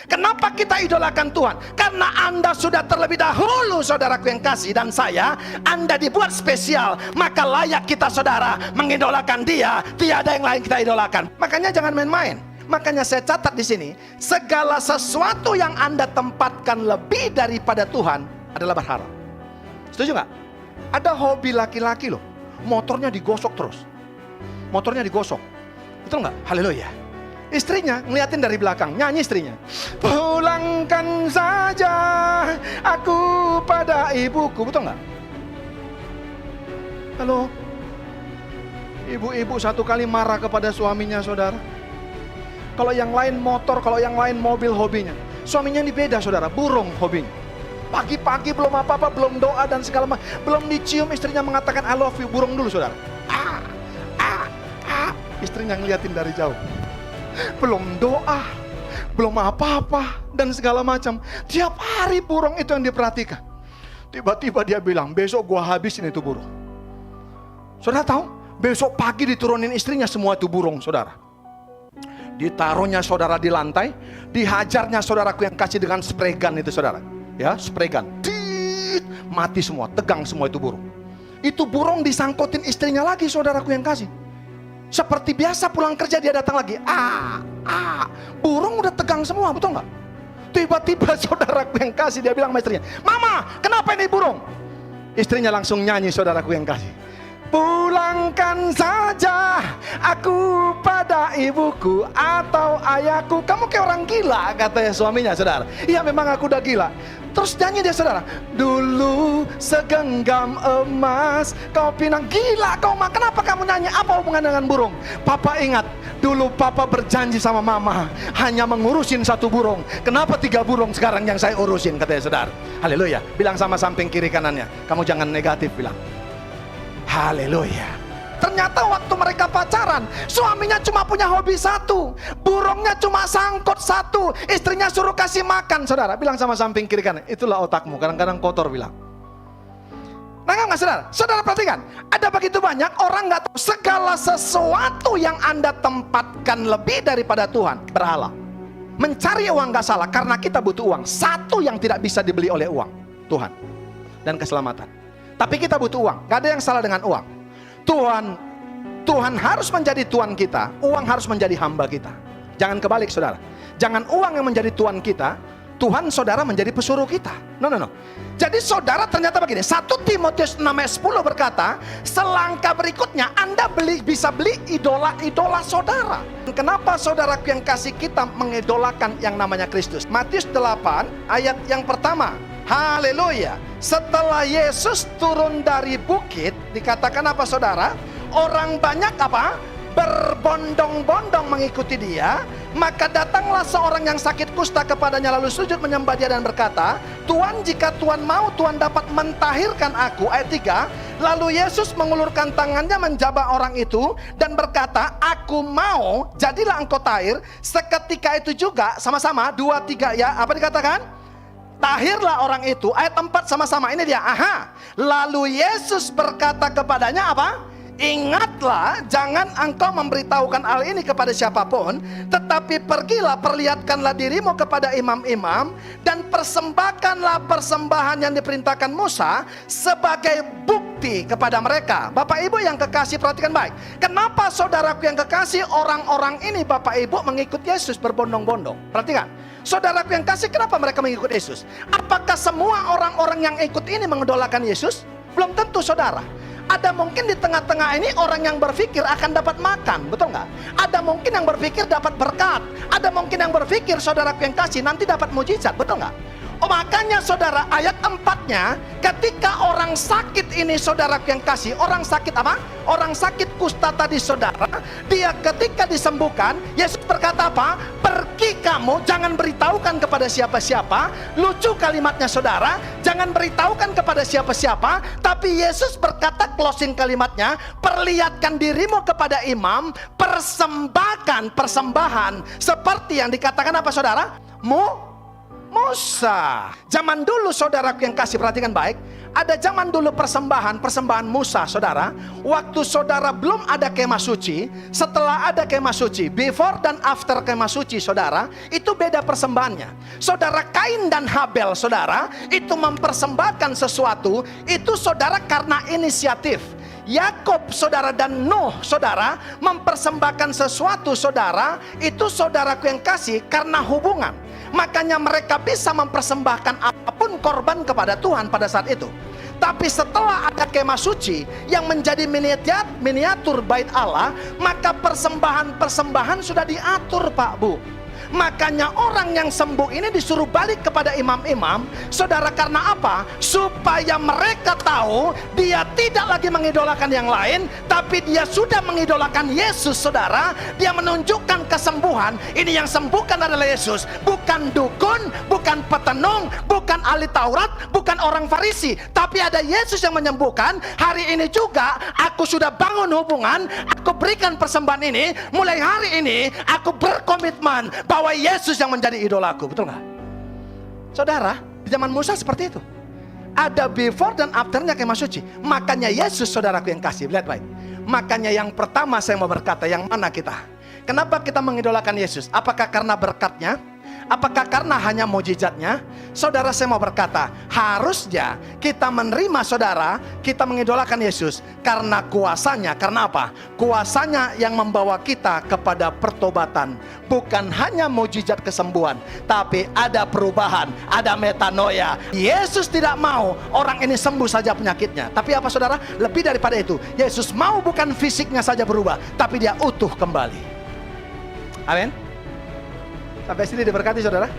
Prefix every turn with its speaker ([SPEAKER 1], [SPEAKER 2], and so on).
[SPEAKER 1] Kenapa kita idolakan Tuhan? Karena Anda sudah terlebih dahulu, saudaraku yang kasih, dan saya, Anda dibuat spesial. Maka layak kita, saudara, mengidolakan Dia. Tiada yang lain kita idolakan. Makanya jangan main-main. Makanya saya catat di sini, segala sesuatu yang Anda tempatkan lebih daripada Tuhan adalah berhala. Setuju nggak? Ada hobi laki-laki loh, motornya digosok terus. Motornya digosok. Betul nggak? Haleluya. Istrinya ngeliatin dari belakang, nyanyi istrinya. Pulangkan saja aku pada ibuku. Betul nggak? Halo. Ibu-ibu satu kali marah kepada suaminya, saudara. Kalau yang lain motor, kalau yang lain mobil hobinya. Suaminya ini beda, saudara, burung hobinya. Pagi-pagi belum apa-apa, belum doa dan segala macam, belum dicium, istrinya mengatakan I love you, burung dulu, saudara. Istrinya ngeliatin dari jauh. Belum doa, belum apa-apa dan segala macam. Tiap hari burung itu yang diperhatikan. Tiba-tiba dia bilang, besok gua habisin itu burung. Saudara tahu? Besok pagi diturunin istrinya semua itu burung, saudara. Ditaruhnya saudara di lantai, dihajarnya saudaraku yang kasih dengan spray gun itu, saudara. Ya, spray gun. Mati semua, tegang semua itu burung. Itu burung disangkutin istrinya lagi, saudaraku yang kasih. Seperti biasa pulang kerja dia datang lagi. Burung udah tegang semua, betul nggak? Tiba-tiba saudaraku yang kasih dia bilang sama istrinya, Mama, kenapa ini burung? Istrinya langsung nyanyi, saudaraku yang kasih. Pulangkan saja aku pada ibuku atau ayahku. Kamu kayak orang gila, katanya suaminya, saudara. Iya, memang aku udah gila. Terus nyanyi dia, saudara. Dulu segenggam emas kau pinang. Gila kau, Ma. Kenapa kamu nyanyi? Apa hubungan dengan burung? Papa ingat, dulu papa berjanji sama mama hanya mengurusin satu burung. Kenapa 3 burung sekarang yang saya urusin, katanya, saudara. Haleluya. Bilang sama samping kiri kanannya, kamu jangan negatif, bilang. Haleluya. Ternyata waktu mereka pacaran, suaminya cuma punya hobi satu, burungnya cuma sangkut satu, istrinya suruh kasih makan, saudara. Bilang sama samping kiri kanan, itulah otakmu, kadang-kadang kotor, bilang. Nangkap nggak, saudara? Saudara perhatikan, ada begitu banyak orang nggak tahu segala sesuatu yang Anda tempatkan lebih daripada Tuhan, berhala. Mencari uang nggak salah, karena kita butuh uang. Satu yang tidak bisa dibeli oleh uang, Tuhan dan keselamatan. Tapi kita butuh uang, nggak ada yang salah dengan uang. Tuhan harus menjadi Tuhan kita, uang harus menjadi hamba kita. Jangan kebalik, saudara. Jangan uang yang menjadi Tuhan kita, Tuhan saudara menjadi pesuruh kita. No. Jadi saudara ternyata begini, 1 Timotius 6 ayat 10 berkata, selangkah berikutnya Anda bisa beli idola-idola saudara. Kenapa saudaraku yang kasih kita mengidolakan yang namanya Kristus? Matius 8 ayat yang pertama. Haleluya. Setelah Yesus turun dari bukit, dikatakan apa, saudara? Orang banyak apa? Berbondong-bondong mengikuti dia. Maka datanglah seorang yang sakit kusta kepadanya, lalu sujud menyembah dia dan berkata, Tuhan, jika Tuhan mau, Tuhan dapat mentahirkan aku. Ayat 3. Lalu Yesus mengulurkan tangannya menjabah orang itu dan berkata, aku mau, jadilah engkau tahir. Seketika itu juga, sama-sama 2, 3 ya, apa dikatakan? Tahirlah orang itu. Ayat 4 sama-sama, ini dia. Lalu Yesus berkata kepadanya apa? Ingatlah, jangan engkau memberitahukan hal ini kepada siapapun, tetapi pergilah, perlihatkanlah dirimu kepada imam-imam, dan persembahkanlah persembahan yang diperintahkan Musa sebagai bukti kepada mereka. Bapak Ibu yang kekasih, perhatikan baik. Kenapa saudaraku yang kekasih, orang-orang ini Bapak Ibu mengikut Yesus berbondong-bondong? Perhatikan, saudaraku yang kasih, kenapa mereka mengikut Yesus? Apakah semua orang-orang yang ikut ini mengidolakan Yesus? Belum tentu, saudara. Ada mungkin di tengah-tengah ini orang yang berpikir akan dapat makan, betul nggak? Ada mungkin yang berpikir dapat berkat. Ada mungkin yang berpikir, saudaraku yang kasih, nanti dapat mujizat, betul nggak? Makanya saudara, ayat 4-nya, ketika orang sakit ini, saudaraku yang kasih, orang sakit apa? Orang sakit kusta tadi, saudara, dia ketika disembuhkan, Yesus berkata apa? Pergi kamu, jangan beritahukan kepada siapa-siapa. Lucu kalimatnya, saudara, jangan beritahukan kepada siapa-siapa. Tapi Yesus berkata, closing kalimatnya, perlihatkan dirimu kepada imam, persembahkan persembahan seperti yang dikatakan apa, saudara? Musa. Zaman dulu saudaraku yang kasih, perhatikan baik. Ada zaman dulu persembahan Musa, saudara. Waktu saudara belum ada kemah suci, setelah ada kemah suci, before dan after kemah suci, saudara, itu beda persembahannya. Saudara, Kain dan Habel, saudara, itu mempersembahkan sesuatu, itu saudara karena inisiatif. Yakub, saudara, dan Nuh, saudara, mempersembahkan sesuatu, saudara, itu saudaraku yang kasih karena hubungan. Makanya mereka bisa mempersembahkan apapun korban kepada Tuhan pada saat itu. Tapi setelah ada kemah suci yang menjadi miniatur bait Allah, maka persembahan-persembahan sudah diatur, Pak Bu. Makanya orang yang sembuh ini disuruh balik kepada imam-imam, saudara, karena apa? Supaya mereka tahu dia tidak lagi mengidolakan yang lain, tapi dia sudah mengidolakan Yesus, saudara. Dia menunjukkan kesembuhan. Ini yang sembuhkan adalah Yesus, bukan dukun, bukan petenung, bukan ahli Taurat, bukan orang Farisi, tapi ada Yesus yang menyembuhkan. Hari ini juga aku sudah bangun hubungan, aku berikan persembahan ini. Mulai hari ini aku berkomitmen bahwa Yesus yang menjadi idolaku. Betul nggak? Saudara, di zaman Musa seperti itu. Ada before dan afternya kemah suci. Makanya Yesus, saudaraku yang kasih, lihat baik. Makanya yang pertama saya mau berkata, yang mana kita? Kenapa kita mengidolakan Yesus? Apakah karena berkatnya? Apakah karena hanya mujizatnya? Saudara, saya mau berkata, harusnya kita menerima, saudara, kita mengidolakan Yesus karena kuasanya. Karena apa? Kuasanya yang membawa kita kepada pertobatan. Bukan hanya mujizat kesembuhan, tapi ada perubahan, ada metanoia. Yesus tidak mau orang ini sembuh saja penyakitnya, tapi apa, saudara? Lebih daripada itu, Yesus mau bukan fisiknya saja berubah, tapi dia utuh kembali. Amin. Sampai sini diberkati, saudara.